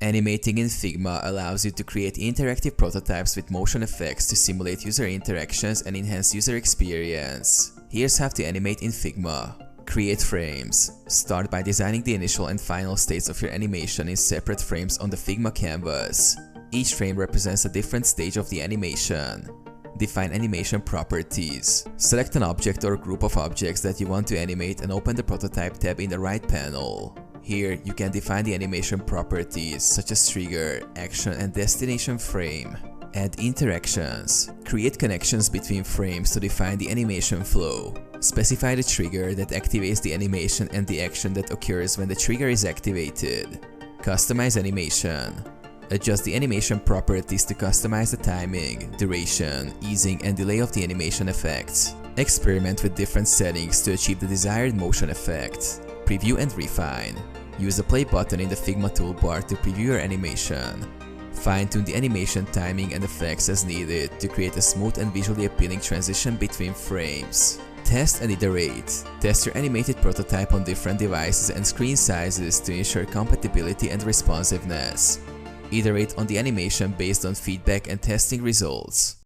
Animating in Figma allows you to create interactive prototypes with motion effects to simulate user interactions and enhance user experience. Here's how to animate in Figma. Create frames. Start by designing the initial and final states of your animation in separate frames on the Figma canvas. Each frame represents a different stage of the animation. Define animation properties. Select an object or group of objects that you want to animate and open the Prototype tab in the right panel. Here, you can define the animation properties such as trigger, action, and destination frame. Add interactions. Create connections between frames to define the animation flow. Specify the trigger that activates the animation and the action that occurs when the trigger is activated. Customize animation. Adjust the animation properties to customize the timing, duration, easing, and delay of the animation effects. Experiment with different settings to achieve the desired motion effect. Preview and refine. Use the play button in the Figma toolbar to preview your animation. Fine-tune the animation timing and effects as needed to create a smooth and visually appealing transition between frames. Test and iterate. Test your animated prototype on different devices and screen sizes to ensure compatibility and responsiveness. Iterate on the animation based on feedback and testing results.